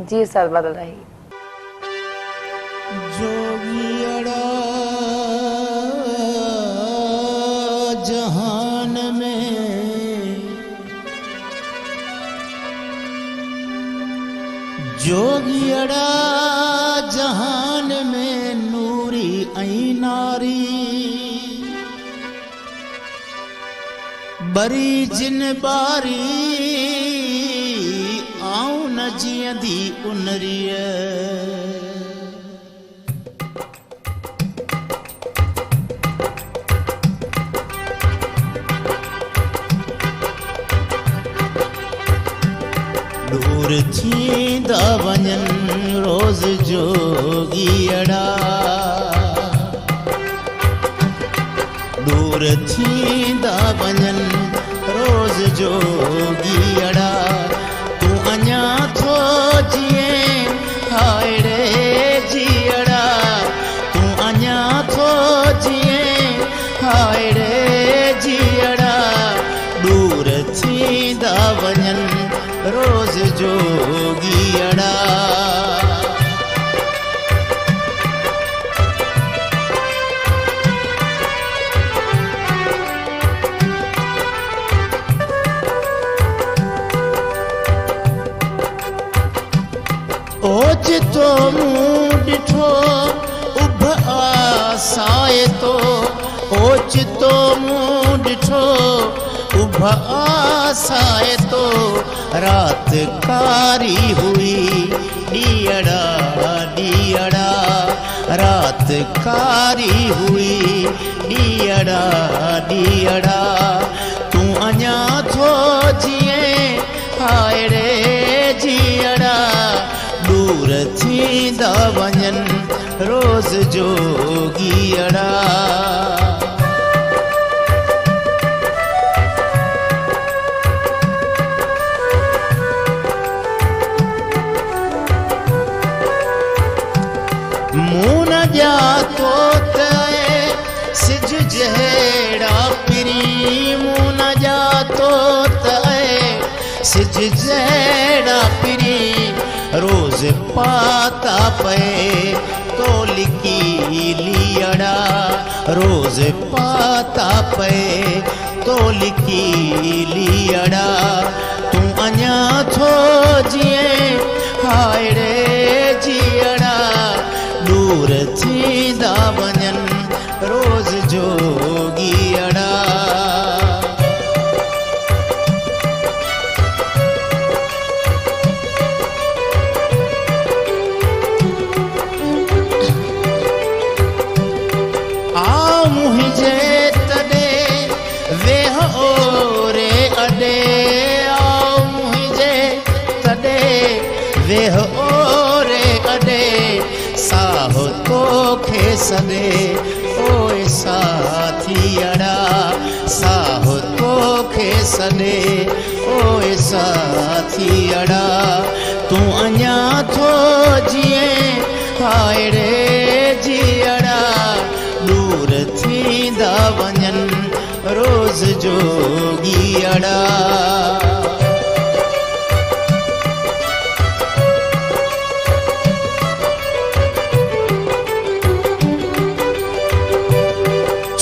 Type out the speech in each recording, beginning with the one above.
जी उस्ताद बादल राही। जोगियड़ा जहान में, जोगियड़ा जहान में नूरी ऐं नारी, बरी जिन बारी आऊं न जीअंदी उनरीअ। दूर थींदा वञनि रोज़ जोगियड़ा, दूर थींदा वञनि रोज़ जोगियड़ा। तूं अञा थो जीअं हाय रे जीअड़ा, तूं अञा थो जीअं हाय रे जीअड़ा। दूर थींदा वञनि रोज़ जोगियड़ा। ओचितो मूं ॾिठो उभ आसाए तो, ओचितो मूं ॾिठो उभ आसाए तो। रात कारी हुई ॾीअड़ा ॾीअड़ा, रात कारी हुई ॾीअड़ा ॾीअड़ा। तूं अञा थो जीअं हाय रे जीअड़ा। दूर थींदा वञनि रोज़ जोगियड़ा। मूं न ॼातो त सिज जहिड़ा पिरी, मूं न ॼातो त सिज जहिड़ा पिरी। रोज़ पाता पए तो लिकी लीअड़ा, रोज़ पाता पए तो लिकी लीअड़ा। तूं अञा थो जीअं हाय रे जीअड़ा। दूर थींदा वञनि रोज़ जोगियड़ा। आ मुंहिंजे तॾे वेह ओरे अॾे, आ मुंहिंजे तॾे वेह ओरे अॾे। साहो तोखे सॾे ओए साथियड़ा, साहो तोखे सॾे ओए साथियड़ा। तूं अञा थो जीअं हाय रे जीअड़ा। दूर थींदा वञनि रोज़ जोगियड़ा।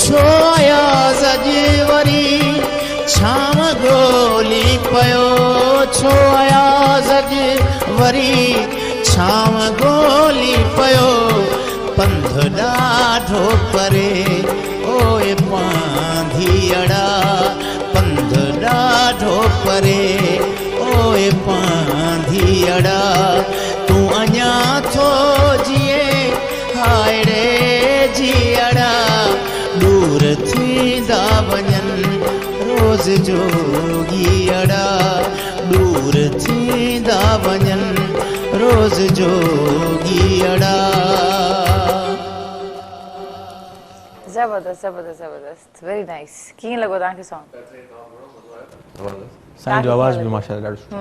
छो आयाज़ अॼु वरी छांव ॻोल्ही पियो, छो आयाज़ अॼु वरी छांव ॻोल्ही पियो। पंध ॾाढो परे ओए पांधीअड़ा, पंध ॾाढो परे ओए पांधीअड़ा। तूं अञा थो जीअं हाय रे जीअड़ा। दूर थींदा वञनि रोज़ जोगियड़ा। दूर थींदा वञनि रोज़ जोगियड़ा। ज़बरदस्त ज़बरदस्त ज़बरदस्त, वेरी नाइस। कीअं लॻो तव्हांखे सॉन्ग? साईं जो आवाज़ भी माशाल्लाह ॾाढो सुठो।